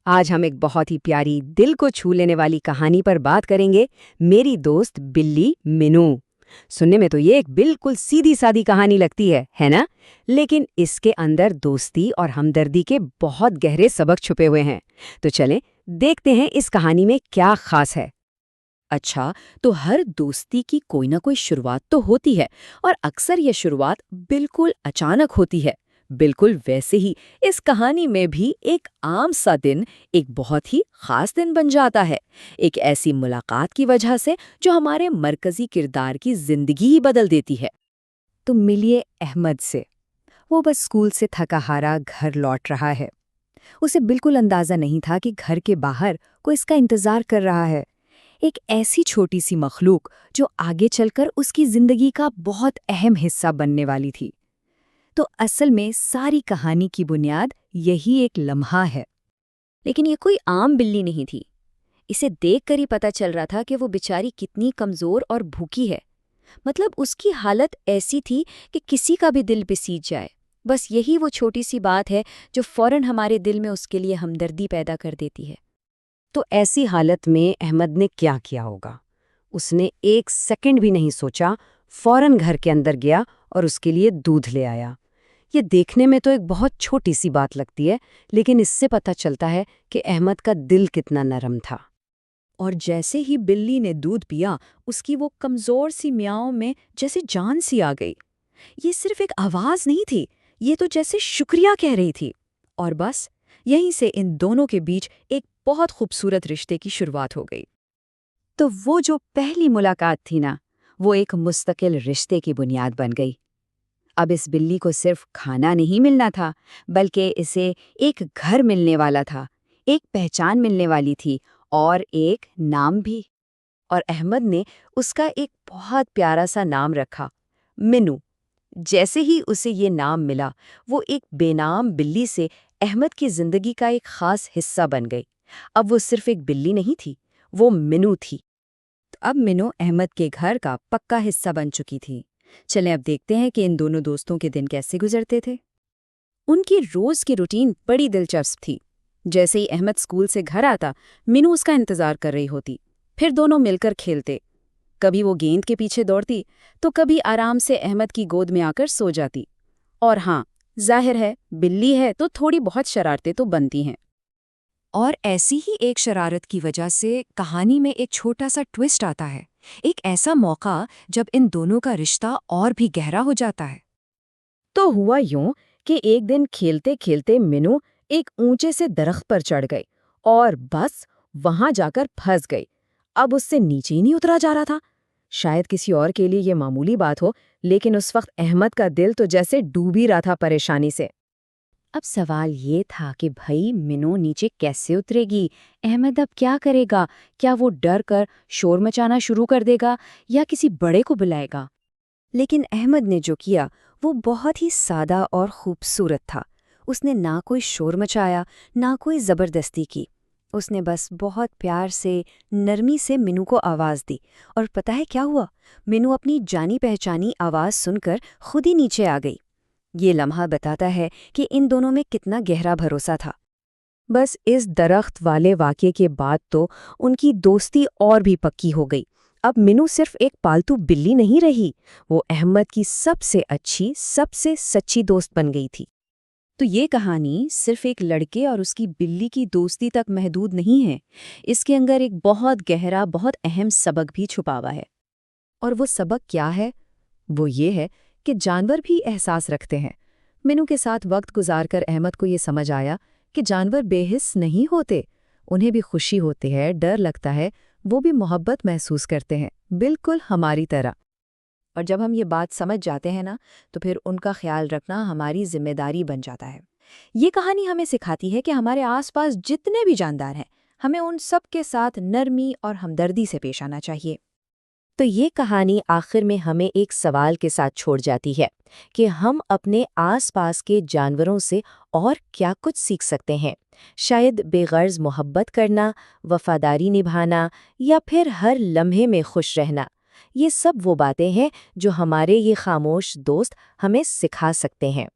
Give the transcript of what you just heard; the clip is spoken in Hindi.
आज हम एक बहुत ही प्यारी, दिल को छू लेने वाली कहानी पर बात करेंगे, मेरी दोस्त बिल्ली मिनू। सुनने में तो ये एक बिल्कुल सीधी-सादी कहानी लगती है ना? लेकिन इसके अंदर दोस्ती और हमदर्दी के बहुत गहरे सबक छुपे हुए हैं। तो चलें, देखते हैं इस कहानी में क्या खास है। अच्छा, तो हर दोस्ती की कोई ना कोई शुरुआत तो होती है और अक्सर ये शुरुआत बिल्कुल अचानक होती है। बिल्कुल वैसे ही इस कहानी में भी एक आम सा दिन एक बहुत ही खास दिन बन जाता है। एक ऐसी मुलाकात की वजह से जो हमारे मरकजी किरदार की जिंदगी ही बदल देती है। तो मिलिए अहमद से। वो बस स्कूल से थका हारा घर लौट रहा है। उसे बिल्कुल अंदाजा नहीं था कि घर के बाहर कोई इसका इंतजार कर रहा है। एक ऐसी छोटी सी मखलूक जो आगे चलकर उसकी जिंदगी का बहुत अहम हिस्सा बनने वाली थी। तो असल में सारी कहानी की बुनियाद यही एक लम्हा है। लेकिन ये कोई आम बिल्ली नहीं थी। इसे देखकर ही पता चल रहा था कि वो बेचारी कितनी कमजोर और भूखी है। मतलब उसकी हालत ऐसी थी कि किसी का भी दिल बेसीज जाए। बस यही वो छोटी सी बात है जो फौरन हमारे दिल में उसके लिए हमदर्दी पैदा कर देती है। तो ऐसी हालत में अहमद ने क्या किया होगा? उसने एक सेकंड भी नहीं सोचा, फौरन घर के अंदर गया और उसके लिए दूध ले आया। ये देखने में तो एक बहुत छोटी सी बात लगती है, लेकिन इससे पता चलता है कि अहमद का दिल कितना नरम था। और जैसे ही बिल्ली ने दूध पिया, उसकी वो कमजोर सी म्याऊं में जैसे जान सी आ गई। ये सिर्फ एक आवाज नहीं थी, ये तो जैसे शुक्रिया कह रही थी। और बस यहीं से इन दोनों के बीच एक बहुत खूबसूरत रिश्ते की शुरुआत हो गई। तो वो जो पहली मुलाकात थी ना, वो एक मुस्तकिल रिश्ते की बुनियाद बन गई। अब इस बिल्ली को सिर्फ खाना नहीं मिलना था, बल्कि इसे एक घर मिलने वाला था, एक पहचान मिलने वाली थी और एक नाम भी। और अहमद ने उसका एक बहुत प्यारा सा नाम रखा, मिनू। जैसे ही उसे ये नाम मिला, वो एक बेनाम बिल्ली से अहमद की जिंदगी का एक खास हिस्सा बन गई। अब वो सिर्फ एक बिल्ली नहीं थी, वो मिनू थी। तो अब मिनू अहमद के घर का पक्का हिस्सा बन चुकी थी। चलें अब देखते हैं कि इन दोनों दोस्तों के दिन कैसे गुजरते थे। उनकी रोज की रूटीन बड़ी दिलचस्प थी। जैसे ही अहमद स्कूल से घर आता, मिनू उसका इंतजार कर रही होती। फिर दोनों मिलकर खेलते। कभी वो गेंद के पीछे दौड़ती, तो कभी आराम से अहमद की गोद में आकर सो जाती। और हाँ, जाहिर है, बिल्ली है तो थोड़ी बहुत शरारतें तो बनती हैं। और ऐसी ही एक शरारत की वजह से कहानी में एक छोटा सा ट्विस्ट आता है। एक ऐसा मौका जब इन दोनों का रिश्ता और भी गहरा हो जाता है। तो हुआ यूं कि एक दिन खेलते खेलते मिनू एक ऊंचे से दरख्त पर चढ़ गई और बस वहां जाकर फंस गई। अब उससे नीचे ही नहीं उतरा जा रहा था। शायद किसी और के लिए ये मामूली बात हो, लेकिन उस वक्त अहमद का दिल तो जैसे डूब ही रहा था परेशानी से। अब सवाल ये था कि भाई मिनू नीचे कैसे उतरेगी? अहमद अब क्या करेगा? क्या वो डर कर शोर मचाना शुरू कर देगा या किसी बड़े को बुलाएगा? लेकिन अहमद ने जो किया वो बहुत ही सादा और खूबसूरत था। उसने ना कोई शोर मचाया, ना कोई ज़बरदस्ती की। उसने बस बहुत प्यार से, नरमी से मिनू को आवाज़ दी। और पता है क्या हुआ? मिनू अपनी जानी पहचानी आवाज़ सुनकर खुद ही नीचे आ गई। ये लम्हा बताता है कि इन दोनों में कितना गहरा भरोसा था। बस इस दरख्त वाले वाक़ये के बाद तो उनकी दोस्ती और भी पक्की हो गई। अब मिनू सिर्फ एक पालतू बिल्ली नहीं रही, वो अहमद की सबसे अच्छी, सबसे सच्ची दोस्त बन गई थी। तो ये कहानी सिर्फ एक लड़के और उसकी बिल्ली की दोस्ती तक महदूद नहीं है। इसके अंदर एक बहुत गहरा, बहुत अहम सबक भी छुपा हुआ है। और वो सबक क्या है? वो ये है कि जानवर भी एहसास रखते हैं। मिनू के साथ वक्त गुजारकर अहमद को ये समझ आया कि जानवर बेहिस नहीं होते। उन्हें भी खुशी होती है, डर लगता है, वो भी मोहब्बत महसूस करते हैं, बिल्कुल हमारी तरह। और जब हम ये बात समझ जाते हैं ना, तो फिर उनका ख्याल रखना हमारी जिम्मेदारी बन जाता है। ये कहानी हमें सिखाती है कि हमारे आसपास जितने भी जानदार हैं, हमें उन सब के साथ नरमी और हमदर्दी से पेश आना चाहिए। तो ये कहानी आखिर में हमें एक सवाल के साथ छोड़ जाती है कि हम अपने आसपास के जानवरों से और क्या कुछ सीख सकते हैं। शायद बेगर्ज मोहब्बत करना, वफादारी निभाना या फिर हर लम्हे में खुश रहना। ये सब वो बातें हैं जो हमारे ये खामोश दोस्त हमें सिखा सकते हैं।